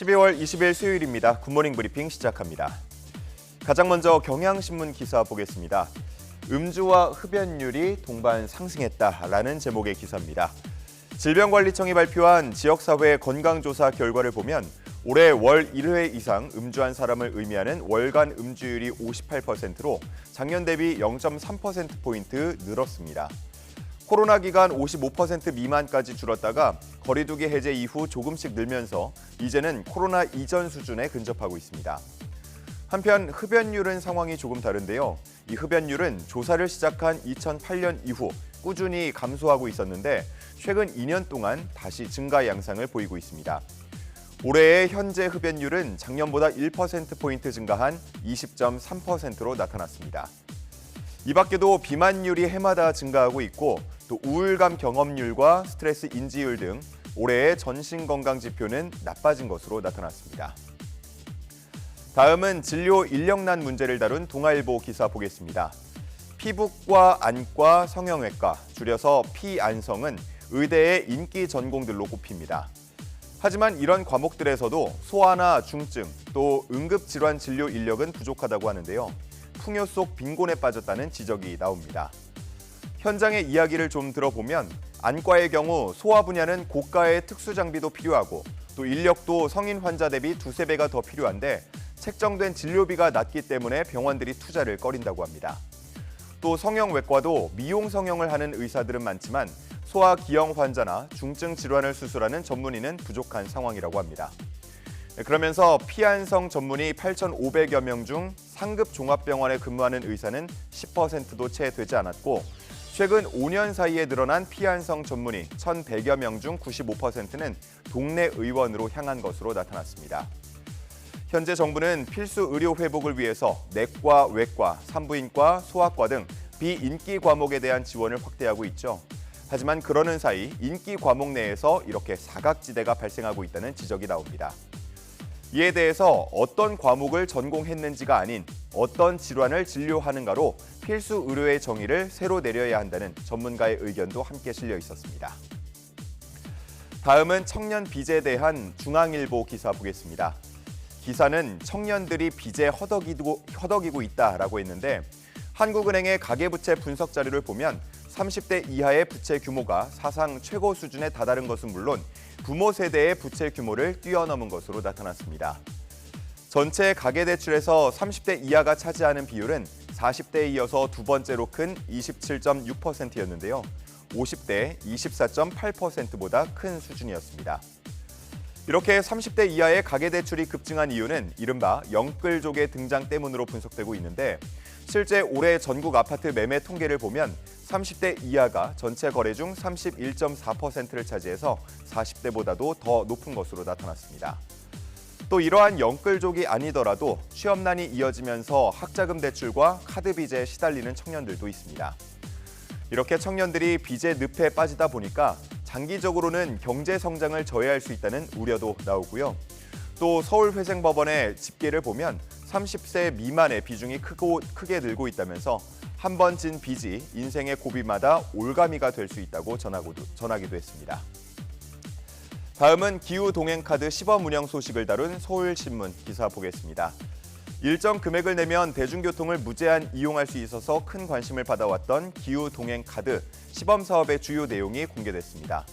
12월 20일 수요일입니다. 굿모닝 브리핑 시작합니다. 가장 먼저 경향신문 기사 보겠습니다. 음주와 흡연율이 동반 상승했다라는 제목의 기사입니다. 질병관리청이 발표한 지역사회 건강조사 결과를 보면 올해 월 1회 이상 음주한 사람을 의미하는 월간 음주율이 58%로 작년 대비 0.3%포인트 늘었습니다. 코로나 기간 55% 미만까지 줄었다가 거리두기 해제 이후 조금씩 늘면서 이제는 코로나 이전 수준에 근접하고 있습니다. 한편 흡연율은 상황이 조금 다른데요. 이 흡연율은 조사를 시작한 2008년 이후 꾸준히 감소하고 있었는데 최근 2년 동안 다시 증가 양상을 보이고 있습니다. 올해의 현재 흡연율은 작년보다 1%포인트 증가한 20.3%로 나타났습니다. 이 밖에도 비만율이 해마다 증가하고 있고 또 우울감 경험률과 스트레스 인지율 등 올해의 전신건강 지표는 나빠진 것으로 나타났습니다. 다음은 진료 인력난 문제를 다룬 동아일보 기사 보겠습니다. 피부과, 안과, 성형외과, 줄여서 피안성은 의대의 인기 전공들로 꼽힙니다. 하지만 이런 과목들에서도 소아나 중증, 또 응급질환 진료 인력은 부족하다고 하는데요. 풍요 속 빈곤에 빠졌다는 지적이 나옵니다. 현장의 이야기를 좀 들어보면 안과의 경우 소아 분야는 고가의 특수 장비도 필요하고 또 인력도 성인 환자 대비 2~3배가 더 필요한데 책정된 진료비가 낮기 때문에 병원들이 투자를 꺼린다고 합니다. 또 성형외과도 미용 성형을 하는 의사들은 많지만 소아 기형 환자나 중증 질환을 수술하는 전문의는 부족한 상황이라고 합니다. 그러면서 피안성 전문의 8,500여 명 중 상급 종합병원에 근무하는 의사는 10%도 채 되지 않았고 최근 5년 사이에 늘어난 피안성 전문의 1,100여 명 중 95%는 동네 의원으로 향한 것으로 나타났습니다. 현재 정부는 필수 의료 회복을 위해서 내과, 외과, 산부인과, 소아과 등 비인기 과목에 대한 지원을 확대하고 있죠. 하지만 그러는 사이 인기 과목 내에서 이렇게 사각지대가 발생하고 있다는 지적이 나옵니다. 이에 대해서 어떤 과목을 전공했는지가 아닌 어떤 질환을 진료하는가로 필수 의료의 정의를 새로 내려야 한다는 전문가의 의견도 함께 실려 있었습니다. 다음은 청년 빚에 대한 중앙일보 기사 보겠습니다. 기사는 청년들이 빚에 허덕이고 있다라고 했는데 한국은행의 가계부채 분석 자료를 보면 30대 이하의 부채 규모가 사상 최고 수준에 다다른 것은 물론 부모 세대의 부채 규모를 뛰어넘은 것으로 나타났습니다. 전체 가계대출에서 30대 이하가 차지하는 비율은 40대에 이어서 두 번째로 큰 27.6%였는데요. 50대 24.8%보다 큰 수준이었습니다. 이렇게 30대 이하의 가계대출이 급증한 이유는 이른바 영끌족의 등장 때문으로 분석되고 있는데 실제 올해 전국 아파트 매매 통계를 보면 30대 이하가 전체 거래 중 31.4%를 차지해서 40대보다도 더 높은 것으로 나타났습니다. 또 이러한 영끌족이 아니더라도 취업난이 이어지면서 학자금 대출과 카드 빚에 시달리는 청년들도 있습니다. 이렇게 청년들이 빚의 늪에 빠지다 보니까 장기적으로는 경제 성장을 저해할 수 있다는 우려도 나오고요. 또 서울회생법원의 집계를 보면 30세 미만의 비중이 크게 늘고 있다면서 한 번 진 빚이 인생의 고비마다 올가미가 될 수 있다고 전하기도 했습니다. 다음은 기후동행카드 시범 운영 소식을 다룬 서울신문 기사 보겠습니다. 일정 금액을 내면 대중교통을 무제한 이용할 수 있어서 큰 관심을 받아왔던 기후동행카드 시범 사업의 주요 내용이 공개됐습니다.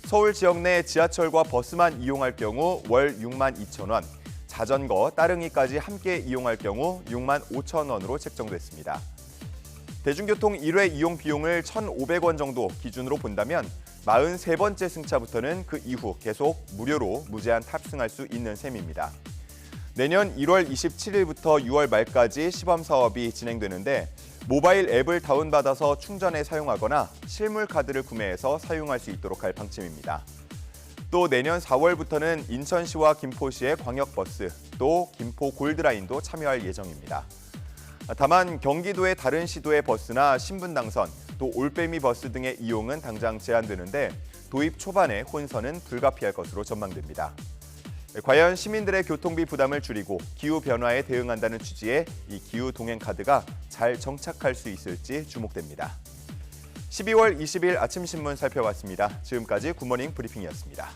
서울 지역 내 지하철과 버스만 이용할 경우 월 62,000원, 자전거, 따릉이까지 함께 이용할 경우 65,000원으로 책정됐습니다. 대중교통 1회 이용 비용을 1,500원 정도 기준으로 본다면 43번째 승차부터는 그 이후 계속 무료로 무제한 탑승할 수 있는 셈입니다. 내년 1월 27일부터 6월 말까지 시범 사업이 진행되는데 모바일 앱을 다운받아서 충전해 사용하거나 실물 카드를 구매해서 사용할 수 있도록 할 방침입니다. 또 내년 4월부터는 인천시와 김포시의 광역버스, 또 김포 골드라인도 참여할 예정입니다. 다만 경기도의 다른 시도의 버스나 신분당선, 또 올빼미 버스 등의 이용은 당장 제한되는데 도입 초반에 혼선은 불가피할 것으로 전망됩니다. 과연 시민들의 교통비 부담을 줄이고 기후 변화에 대응한다는 취지의 이 기후 동행 카드가 잘 정착할 수 있을지 주목됩니다. 12월 20일 아침 신문 살펴봤습니다. 지금까지 굿모닝 브리핑이었습니다.